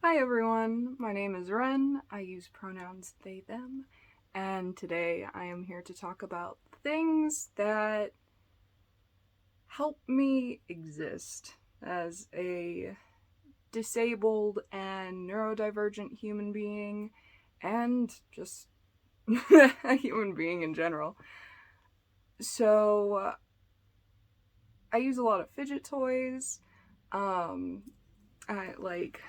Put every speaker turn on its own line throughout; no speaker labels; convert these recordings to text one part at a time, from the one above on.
Hi everyone, my name is Ren. I use pronouns they, them, and today I am here to talk about things that help me exist as a disabled and neurodivergent human being, and just a human being in general. So, I use a lot of fidget toys. I like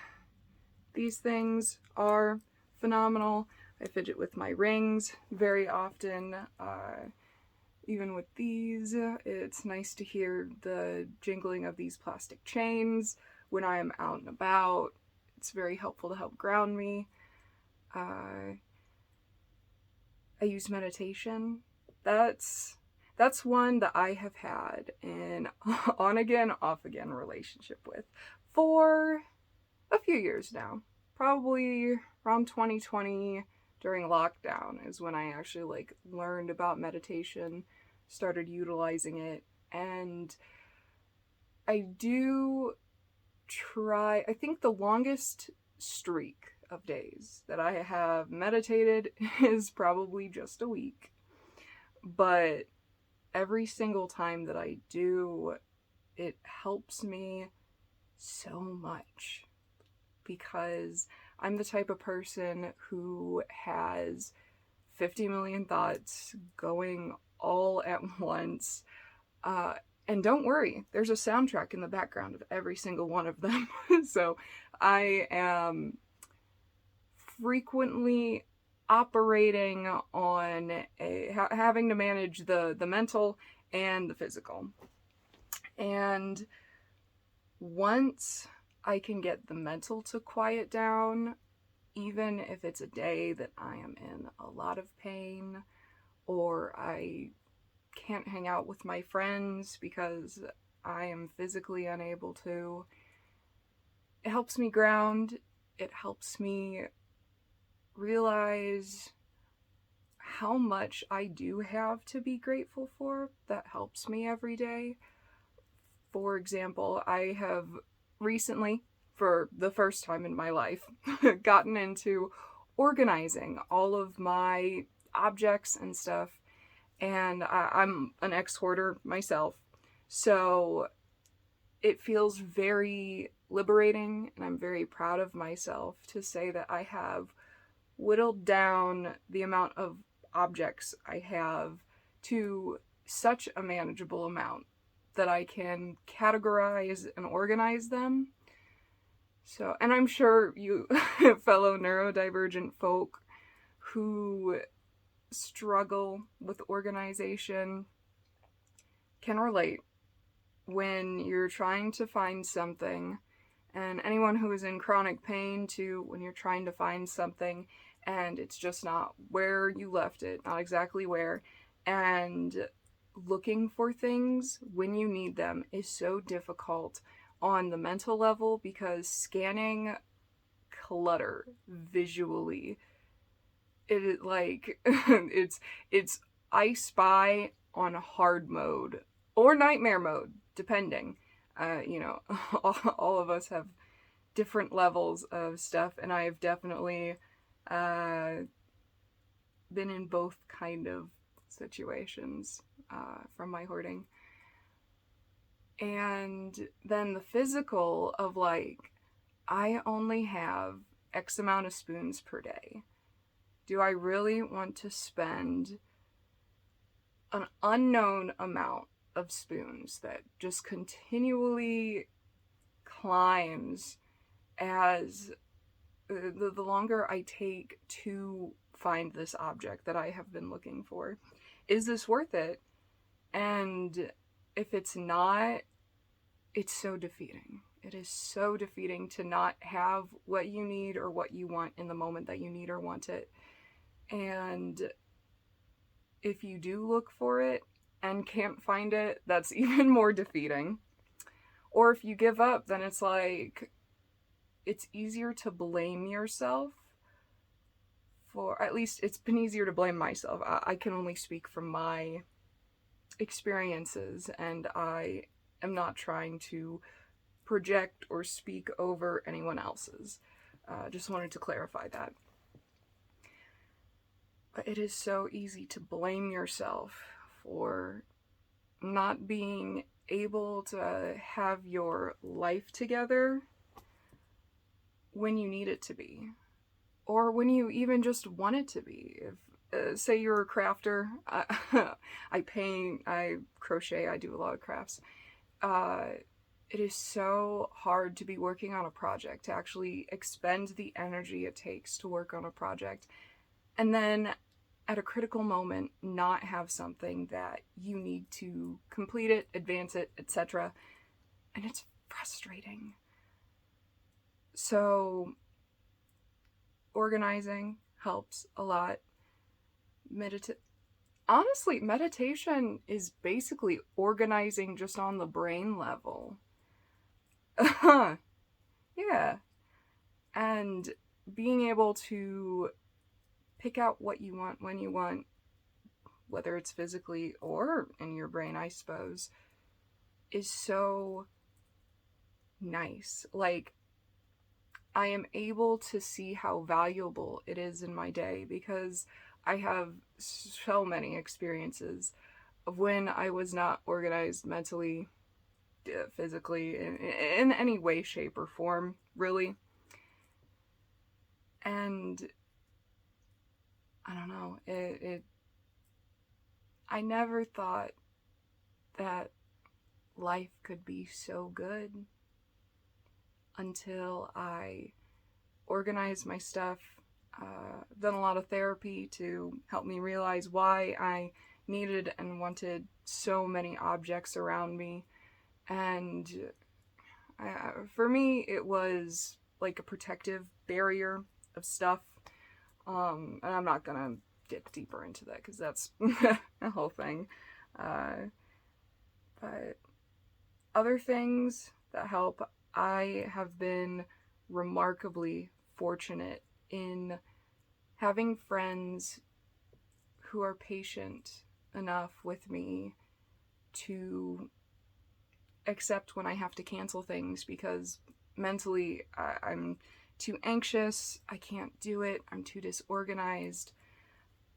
These things are phenomenal. I fidget with my rings very often. Even with these, it's nice to hear the jingling of these plastic chains when I am out and about. It's very helpful to help ground me. I use meditation. That's one that I have had an on again, off again relationship with for a few years now. Probably around 2020 during lockdown is when I actually learned about meditation, started utilizing it, and I do try. I think the longest streak of days that I have meditated is probably just a week. But every single time that I do, it helps me so much because I'm the type of person who has 50 million thoughts going all at once. And don't worry, there's a soundtrack in the background of every single one of them. So I am frequently operating on having to manage the mental and the physical. And once I can get the mental to quiet down, even if it's a day that I am in a lot of pain or I can't hang out with my friends because I am physically unable to. It helps me ground. It helps me realize how much I do have to be grateful for. That helps me every day. For example, I have recently, for the first time in my life, gotten into organizing all of my objects and stuff. And I'm an ex-hoarder myself, so it feels very liberating, and I'm very proud of myself to say that I have whittled down the amount of objects I have to such a manageable amount that I can categorize and organize them. So, and I'm sure you fellow neurodivergent folk who struggle with organization can relate when you're trying to find something, and anyone who is in chronic pain too, when you're trying to find something and it's just not where you left it, not exactly where, and looking for things when you need them is so difficult on the mental level because scanning clutter visually, it's I Spy on hard mode or nightmare mode, depending. All of us have different levels of stuff, and I have definitely uh, been in both kind of situations from my hoarding. And then the physical of I only have X amount of spoons per day. Do I really want to spend an unknown amount of spoons that just continually climbs as the longer I take to find this object that I have been looking for? Is this worth it? And if it's not, it's so defeating. It is so defeating to not have what you need or what you want in the moment that you need or want it. And if you do look for it and can't find it, that's even more defeating. Or if you give up, then it's easier to blame yourself for, at least it's been easier to blame myself. I can only speak from my experiences, and I am not trying to project or speak over anyone else's. Just wanted to clarify that. But it is so easy to blame yourself for not being able to have your life together when you need it to be, or when you even just want it to be. If say you're a crafter, I paint, I crochet, I do a lot of crafts. It is so hard to be working on a project, to actually expend the energy it takes to work on a project, and then at a critical moment not have something that you need to complete it, advance it, etc. And it's frustrating. So organizing helps a lot. Honestly, meditation is basically organizing just on the brain level. Yeah. And being able to pick out what you want when you want, whether it's physically or in your brain, I suppose, is so nice. Like, I am able to see how valuable it is in my day because I have so many experiences of when I was not organized mentally, physically, in any way, shape, or form, really. And I don't know, I never thought that life could be so good until I organized my stuff. Done a lot of therapy to help me realize why I needed and wanted so many objects around me. And for me, it was like a protective barrier of stuff. And I'm not gonna get deeper into that because that's a whole thing. But other things that help, I have been remarkably fortunate in having friends who are patient enough with me to accept when I have to cancel things because mentally I'm too anxious, I can't do it, I'm too disorganized,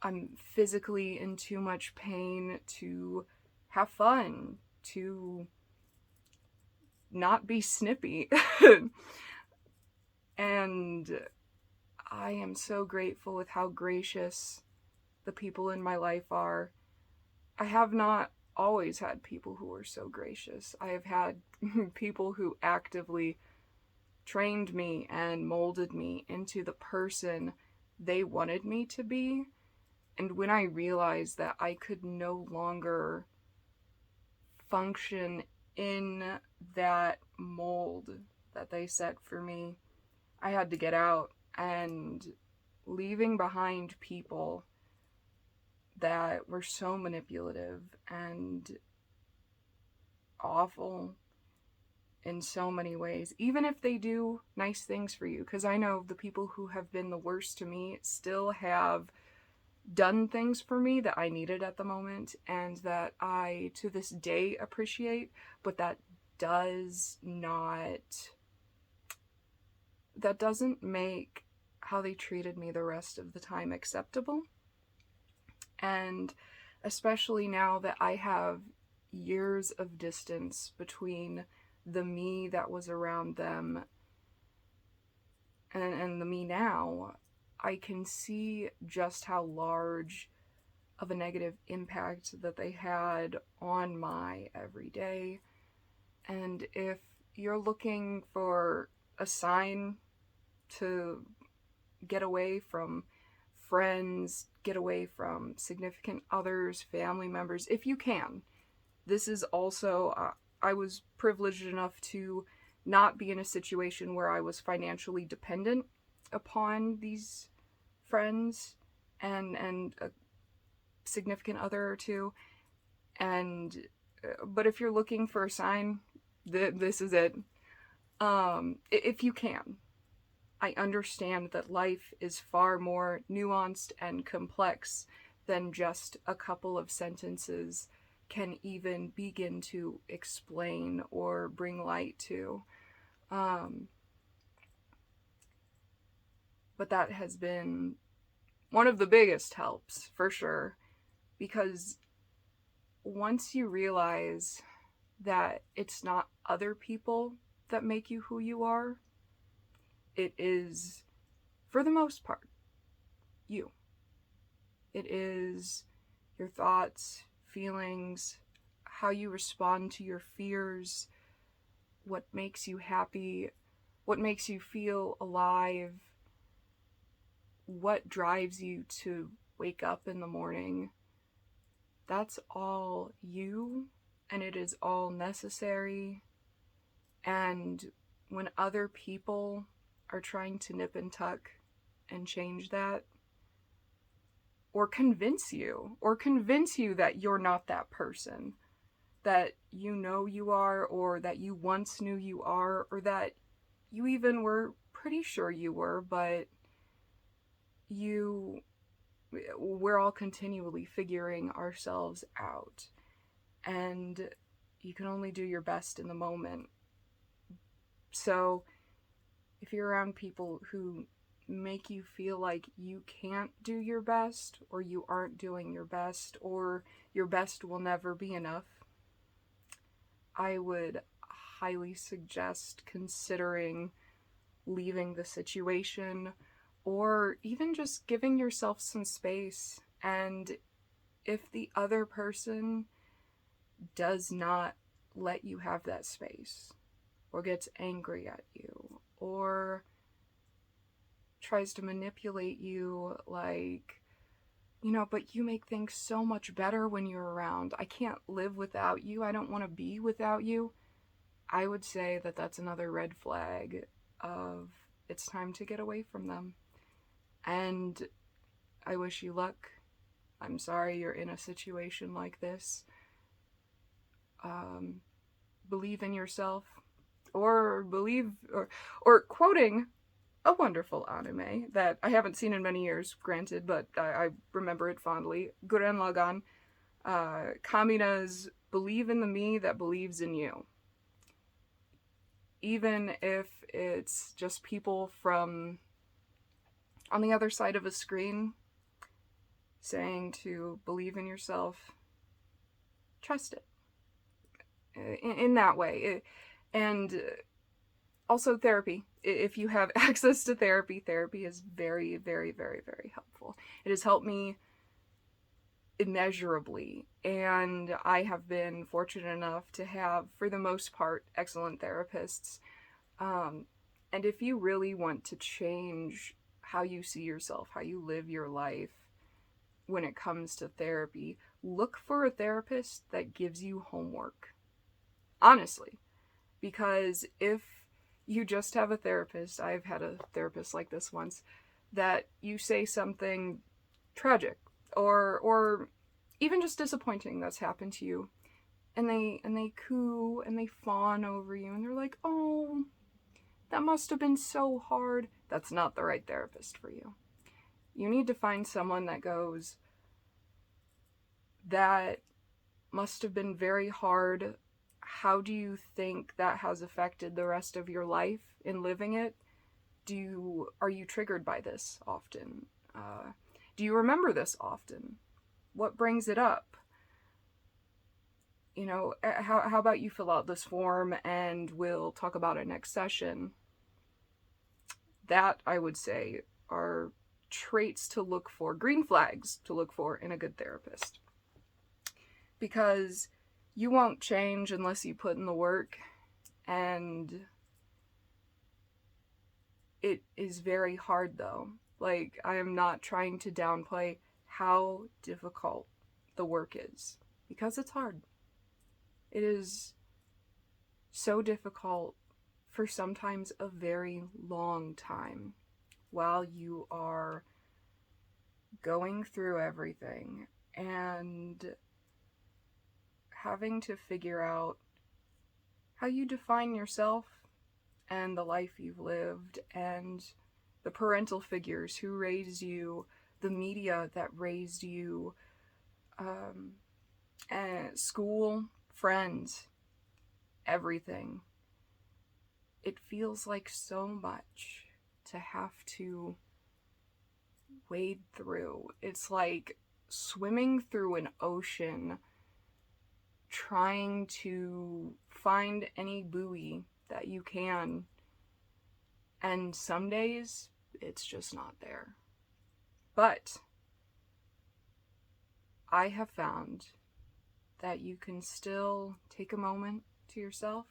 I'm physically in too much pain to have fun, to not be snippy. And I am so grateful with how gracious the people in my life are. I have not always had people who were so gracious. I have had people who actively trained me and molded me into the person they wanted me to be. And when I realized that I could no longer function in that mold that they set for me, I had to get out. And leaving behind people that were so manipulative and awful in so many ways, even if they do nice things for you, because I know the people who have been the worst to me still have done things for me that I needed at the moment and that I to this day appreciate, but that doesn't make how they treated me the rest of the time acceptable. And especially now that I have years of distance between the me that was around them and the me now, I can see just how large of a negative impact that they had on my everyday. And if you're looking for a sign to get away from friends, get away from significant others, family members, if you can. This is also, I was privileged enough to not be in a situation where I was financially dependent upon these friends and a significant other or two. And, but if you're looking for a sign, this is it. If you can. I understand that life is far more nuanced and complex than just a couple of sentences can even begin to explain or bring light to. But that has been one of the biggest helps, for sure, because once you realize that it's not other people that make you who you are, it is, for the most part, you. It is your thoughts, feelings, how you respond to your fears, what makes you happy, what makes you feel alive, what drives you to wake up in the morning. That's all you, and it is all necessary. And when other people are trying to nip and tuck and change that, or convince you that you're not that person, that you know you are, or that you once knew you are, or that you even were pretty sure you were, but we're all continually figuring ourselves out, and you can only do your best in the moment. So if you're around people who make you feel like you can't do your best, or you aren't doing your best, or your best will never be enough, I would highly suggest considering leaving the situation, or even just giving yourself some space. And if the other person does not let you have that space, or gets angry at you, or tries to manipulate you, like, but you make things so much better when you're around. I can't live without you. I don't want to be without you. I would say that that's another red flag of it's time to get away from them. And I wish you luck. I'm sorry you're in a situation like this. Believe in yourself, or quoting a wonderful anime that I haven't seen in many years, granted, but I remember it fondly. Gurren Lagann, Kamina's "Believe in the me that believes in you." Even if it's just people from on the other side of a screen saying to believe in yourself, trust it. In that way. And also therapy. If you have access to therapy, therapy is very, very, very, very helpful. It has helped me immeasurably, and I have been fortunate enough to have, for the most part, excellent therapists. And if you really want to change how you see yourself, how you live your life when it comes to therapy, look for a therapist that gives you homework. Honestly. Because if you just have a therapist, I've had a therapist like this once, that you say something tragic or even just disappointing that's happened to you, and they coo and they fawn over you, and they're like, "Oh, that must have been so hard." That's not the right therapist for you. You need to find someone that goes, "That must have been very hard. How do you think that has affected the rest of your life in living it? Are you triggered by this often? Do you remember this often? What brings it up? How about you fill out this form and we'll talk about it next session." That, I would say, are traits to look for, green flags to look for in a good therapist. Because you won't change unless you put in the work, and it is very hard though. Like, I am not trying to downplay how difficult the work is, because it's hard. It is so difficult for sometimes a very long time while you are going through everything and having to figure out how you define yourself and the life you've lived, and the parental figures who raised you, the media that raised you, and school, friends, everything. It feels like so much to have to wade through. It's like swimming through an ocean, trying to find any buoy that you can. And some days, it's just not there. But I have found that you can still take a moment to yourself,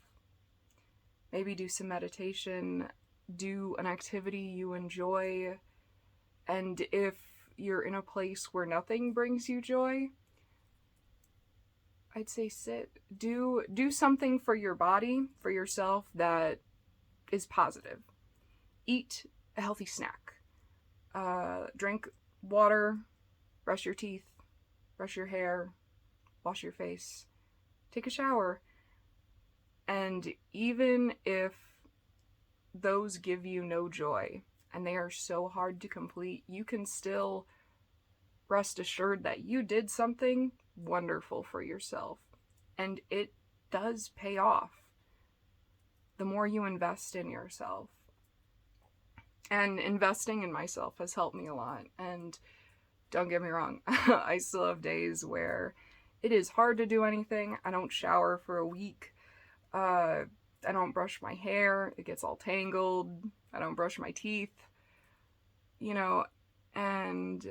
maybe do some meditation, do an activity you enjoy, and if you're in a place where nothing brings you joy, I'd say sit. Do something for your body, for yourself, that is positive. Eat a healthy snack. Drink water, brush your teeth, brush your hair, wash your face, take a shower. And even if those give you no joy and they are so hard to complete, you can still rest assured that you did something wonderful for yourself. And it does pay off the more you invest in yourself. And investing in myself has helped me a lot. And don't get me wrong, I still have days where it is hard to do anything. I don't shower for a week. I don't brush my hair. It gets all tangled. I don't brush my teeth. And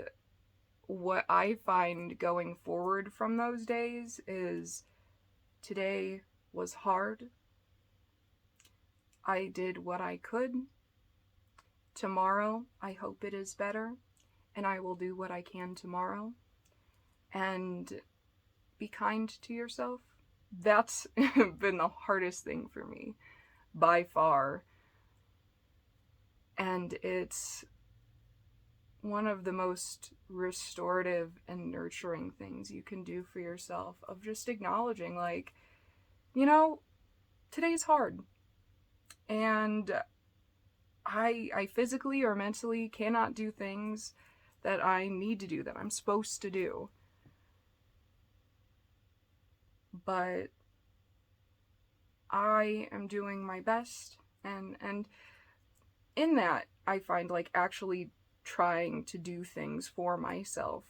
what I find going forward from those days is today was hard. I did what I could. Tomorrow, I hope it is better, and I will do what I can tomorrow. And be kind to yourself. That's been the hardest thing for me, by far. And it's one of the most restorative and nurturing things you can do for yourself, of just acknowledging, like, today's hard. And I physically or mentally cannot do things that I need to do, that I'm supposed to do. But I am doing my best, and in that, I find, like, actually trying to do things for myself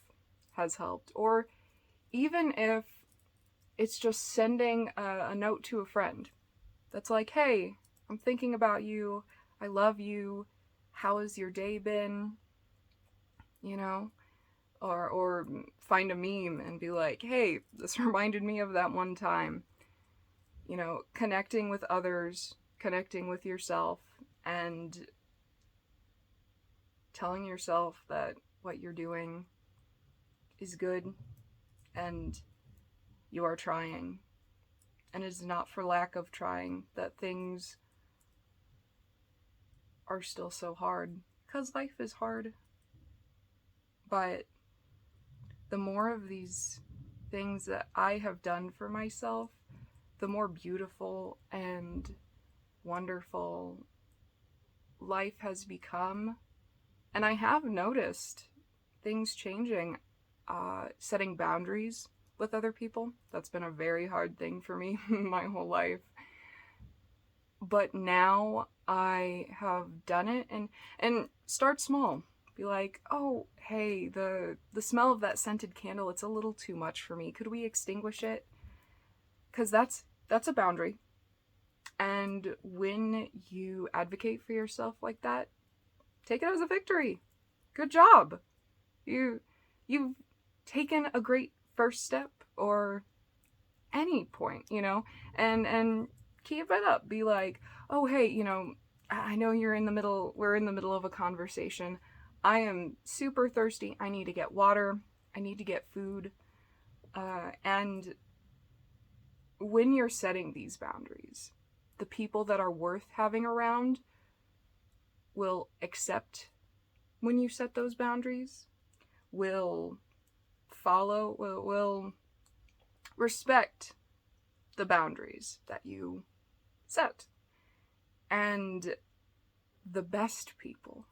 has helped. Or even if it's just sending a note to a friend that's like, hey, I'm thinking about you, I love you, how has your day been? Or find a meme and be like, hey, this reminded me of that one time. Connecting with others, connecting with yourself, and telling yourself that what you're doing is good and you are trying. And it is not for lack of trying that things are still so hard, because life is hard. But the more of these things that I have done for myself, the more beautiful and wonderful life has become. And I have noticed things changing, setting boundaries with other people. That's been a very hard thing for me my whole life. But now I have done it, and start small. Be like, oh, hey, the smell of that scented candle, it's a little too much for me. Could we extinguish it? Because that's a boundary. And when you advocate for yourself like that, take it as a victory. Good job. You've taken a great first step, or any point, and keep it up. Be like, oh, hey, I know we're in the middle of a conversation. I am super thirsty. I need to get water. I need to get food. And when you're setting these boundaries, the people that are worth having around will accept when you set those boundaries, will follow, will respect the boundaries that you set. And the best people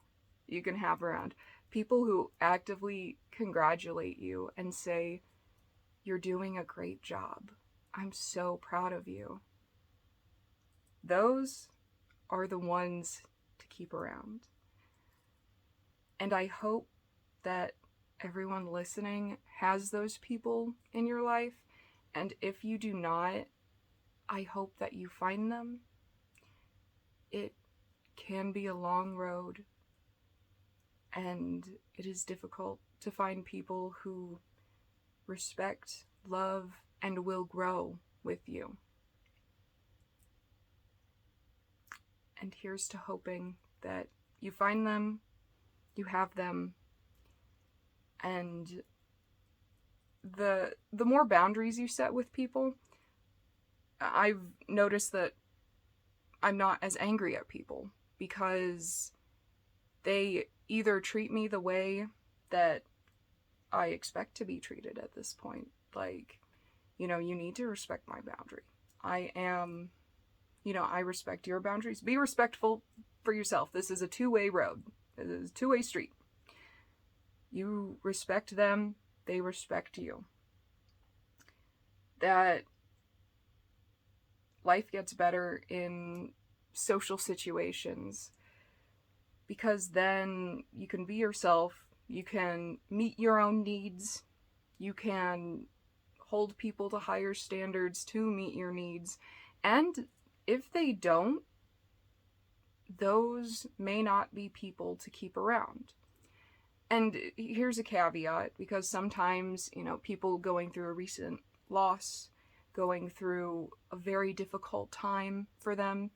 you can have around, people who actively congratulate you and say, you're doing a great job, I'm so proud of you. Those are the ones to keep around. And I hope that everyone listening has those people in your life. And if you do not, I hope that you find them. It can be a long road, and it is difficult to find people who respect, love, and will grow with you. And here's to hoping that you find them, you have them, and the more boundaries you set with people, I've noticed that I'm not as angry at people because they either treat me the way that I expect to be treated at this point. Like, you need to respect my boundary. I respect your boundaries. Be respectful for yourself. This is a two-way road. It is a two-way street. You respect them, they respect you. That life gets better in social situations because then you can be yourself, you can meet your own needs, you can hold people to higher standards to meet your needs, and if they don't, those may not be people to keep around. And here's a caveat, because sometimes, people going through a recent loss, going through a very difficult time for them,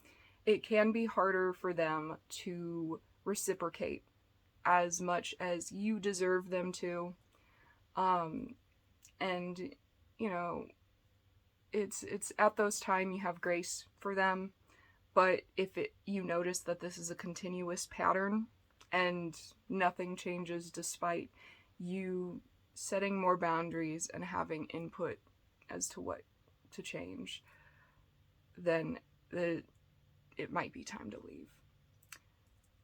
it can be harder for them to reciprocate as much as you deserve them to. And, it's at those times you have grace for them. But if you notice that this is a continuous pattern and nothing changes despite you setting more boundaries and having input as to what to change, then it might be time to leave.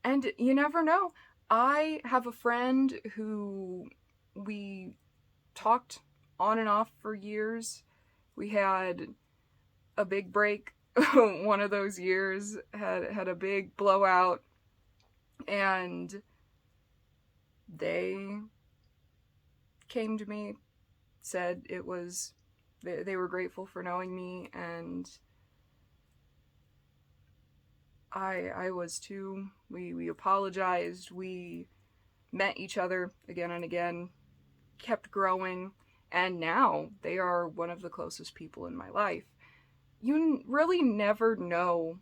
And you never know. I have a friend who we talked on and off for years. We had a big break one of those years, had a big blowout, and they came to me, said they were grateful for knowing me, and I was too. We apologized, we met each other again and again, kept growing, and now they are one of the closest people in my life. You really never know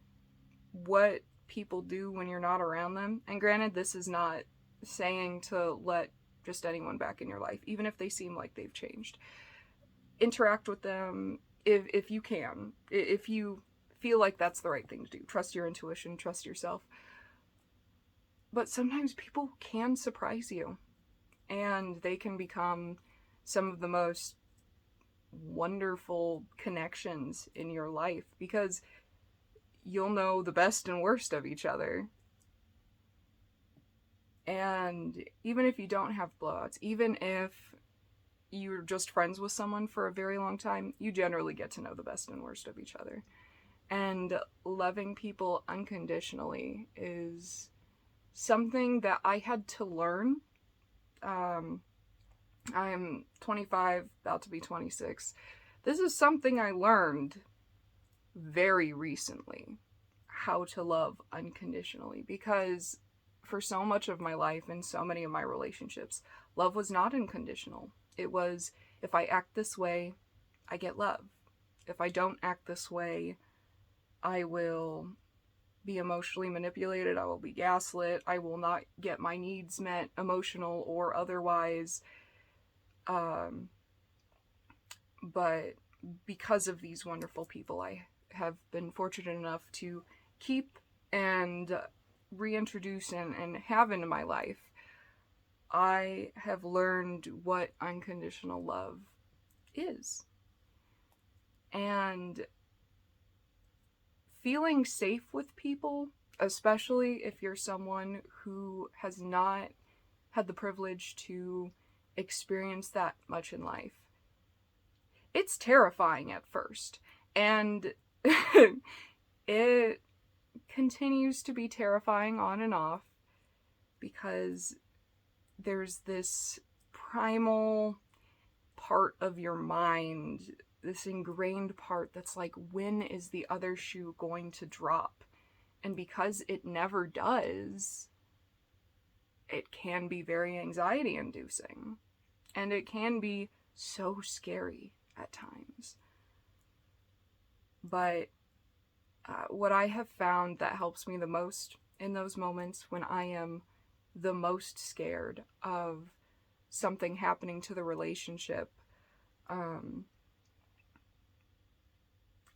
what people do when you're not around them. And granted, this is not saying to let just anyone back in your life, even if they seem like they've changed. Interact with them if you can. If you feel like that's the right thing to do. Trust your intuition, trust yourself. But sometimes people can surprise you, and they can become some of the most wonderful connections in your life because you'll know the best and worst of each other. And even if you don't have blowouts, even if you're just friends with someone for a very long time, you generally get to know the best and worst of each other. And loving people unconditionally is something that I had to learn. I'm 25, about to be 26. This is something I learned very recently, how to love unconditionally, because for so much of my life and so many of my relationships, love was not unconditional. It was, if I act this way, I get love. If I don't act this way, I will be emotionally manipulated, I will be gaslit, I will not get my needs met, emotional or otherwise. But because of these wonderful people I have been fortunate enough to keep and reintroduce and have into my life, I have learned what unconditional love is. And feeling safe with people, especially if you're someone who has not had the privilege to experience that much in life, it's terrifying at first, and it continues to be terrifying on and off, because there's this primal part of your mind, this ingrained part that's like, when is the other shoe going to drop? And because it never does, it can be very anxiety inducing. And it can be so scary at times. But what I have found that helps me the most in those moments when I am the most scared of something happening to the relationship,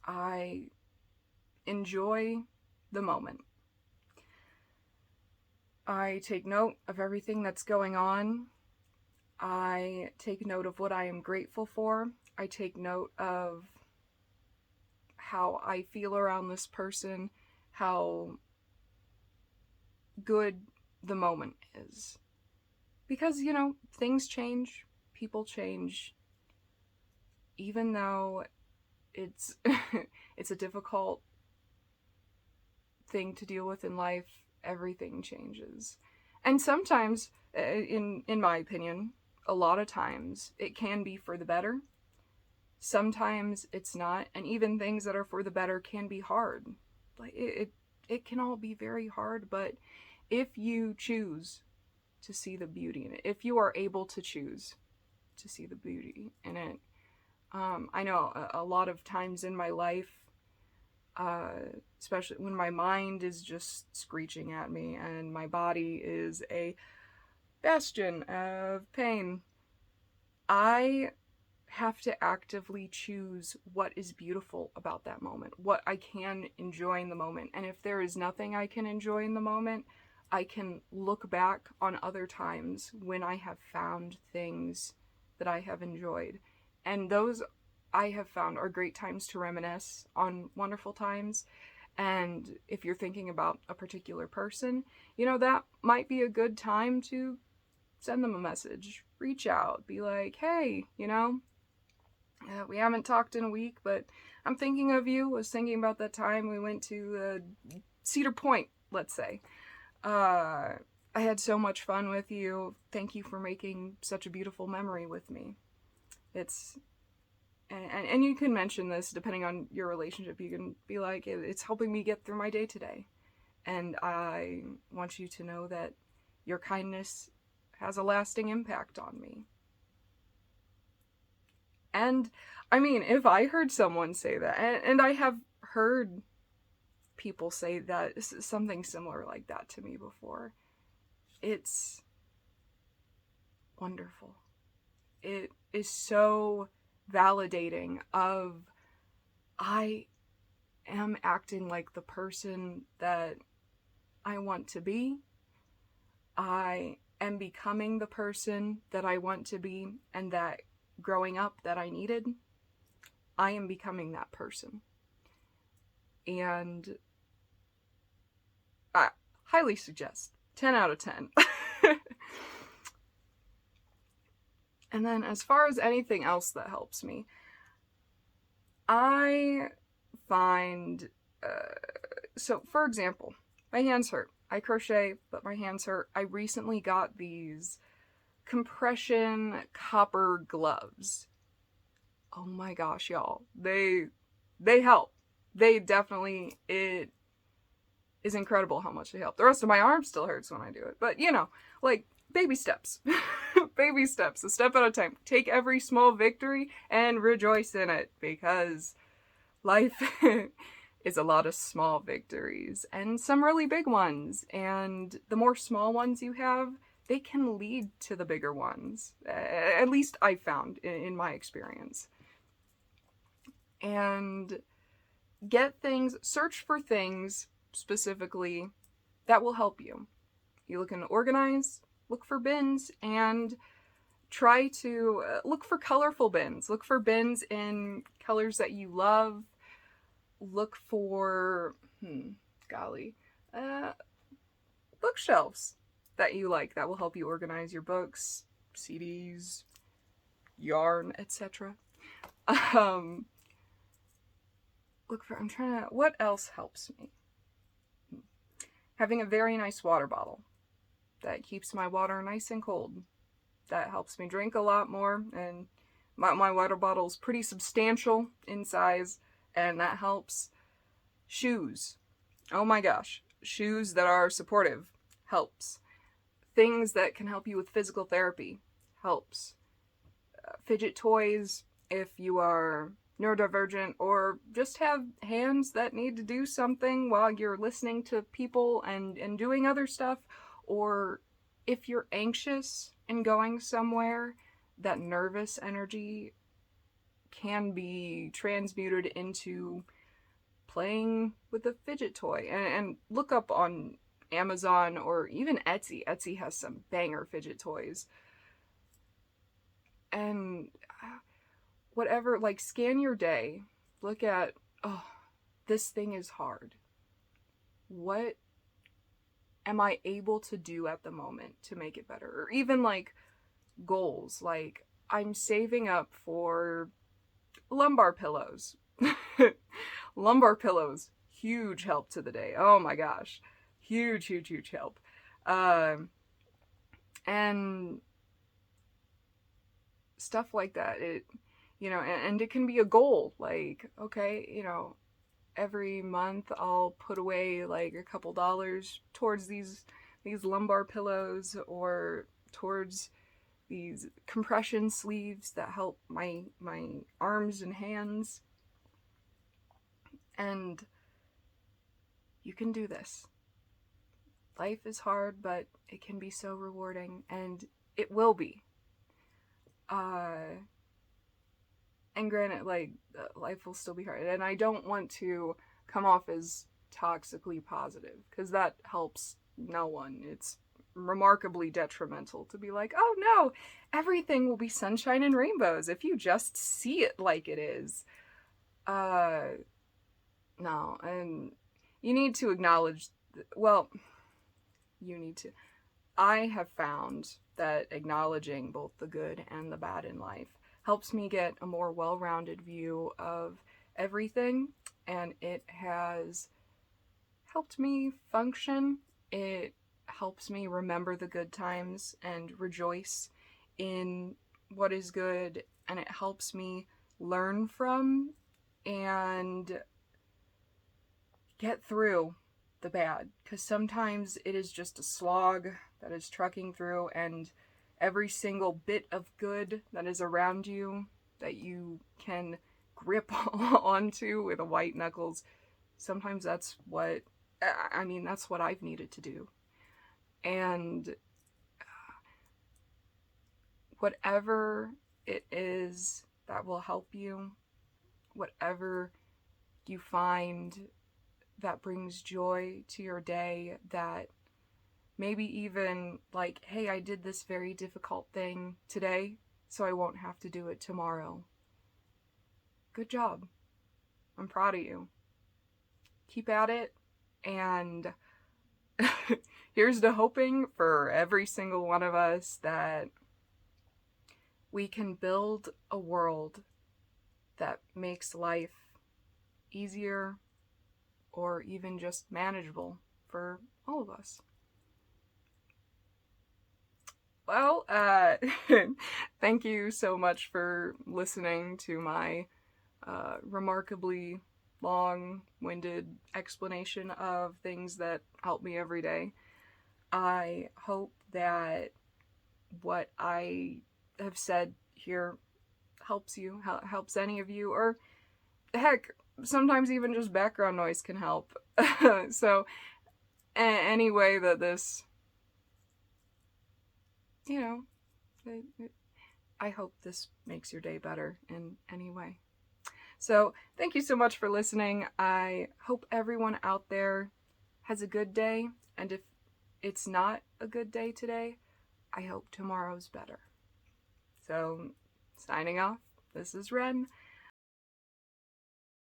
I enjoy the moment. I take note of everything that's going on. I take note of what I am grateful for. I take note of how I feel around this person, how good the moment is. Because, you know, things change, people change. Even though it's it's a difficult thing to deal with in life, everything changes. And sometimes, in my opinion, a lot of times it can be for the better. Sometimes it's not, and even things that are for the better can be hard. Like it can all be very hard, but if you choose to see the beauty in it, if you are able to choose to see the beauty in it, I know a lot of times in my life, especially when my mind is just screeching at me and my body is a bastion of pain, I have to actively choose what is beautiful about that moment, what I can enjoy in the moment. And if there is nothing I can enjoy in the moment, I can look back on other times when I have found things that I have enjoyed. And those, I have found, are great times to reminisce on wonderful times. And if you're thinking about a particular person, you know, that might be a good time to send them a message, reach out, be like, hey, you know, we haven't talked in a week, but I'm thinking of you. Was thinking about that time we went to Cedar Point, let's say. I had so much fun with you. Thank you for making such a beautiful memory with me. It's, and you can mention this depending on your relationship. You can be like, it's helping me get through my day today. And I want you to know that your kindness has a lasting impact on me. And I mean, if I heard someone say that, and I have heard people say that, something similar like that to me before, it's wonderful. It is so validating of, I am acting like the person that I want to be. I am becoming the person that I want to be, and that growing up that I needed. I am becoming that person. And I highly suggest 10 out of 10. And then as far as anything else that helps me, I find, so for example, my hands hurt. I crochet, but my hands hurt. I recently got these compression copper gloves. Oh my gosh, y'all. They help. They definitely, it is incredible how much they help. The rest of my arm still hurts when I do it. But, you know, like, baby steps. Baby steps, a step at a time. Take every small victory and rejoice in it, because life is a lot of small victories and some really big ones. And the more small ones you have, they can lead to the bigger ones. At least I found in my experience. And search for things specifically that will help you. You look and organize, look for bins, and try to look for colorful bins. Look for bins in colors that you love. Look for, bookshelves that you like that will help you organize your books, CDs, yarn, etc. What else helps me? Having a very nice water bottle that keeps my water nice and cold. That helps me drink a lot more, and my water bottle's pretty substantial in size, and that helps. Shoes. Oh my gosh. Shoes that are supportive helps. Things that can help you with physical therapy helps. Fidget toys if you are neurodivergent or just have hands that need to do something while you're listening to people and doing other stuff, or if you're anxious and going somewhere, that nervous energy can be transmuted into playing with a fidget toy. And look up on Amazon or even Etsy. Etsy has some banger fidget toys. And whatever, like, scan your day. Look at, oh, this thing is hard. What am I able to do at the moment to make it better? Or even like goals, like I'm saving up for lumbar pillows. Lumbar pillows, huge help to the day. Oh my gosh, huge help. And stuff like that. It, and it can be a goal. Like, okay, every month I'll put away like a couple dollars towards these lumbar pillows, or towards these compression sleeves that help my arms and hands. And you can do this. Life is hard, but it can be so rewarding, and it will be. And granted, like, life will still be hard, and I don't want to come off as toxically positive, because that helps no one. It's remarkably detrimental to be like, oh no, everything will be sunshine and rainbows if you just see it like it is. No, and you need to acknowledge, I have found that acknowledging both the good and the bad in life helps me get a more well-rounded view of everything, and it has helped me function. It helps me remember the good times and rejoice in what is good, and it helps me learn from and get through the bad, because sometimes it is just a slog that is trucking through, and every single bit of good that is around you that you can grip onto with a white knuckles, sometimes that's what I've needed to do. And whatever it is that will help you, whatever you find that brings joy to your day, that maybe even like, hey, I did this very difficult thing today, so I won't have to do it tomorrow. Good job. I'm proud of you. Keep at it, and here's to hoping for every single one of us that we can build a world that makes life easier, or even just manageable for all of us. Well, thank you so much for listening to my remarkably long-winded explanation of things that help me every day. I hope that what I have said here helps you, helps any of you, or heck, sometimes even just background noise can help. So, any way that this, I hope this makes your day better in any way. So, thank you so much for listening. I hope everyone out there has a good day, and if it's not a good day today, I hope tomorrow's better. So, signing off, this is Ren.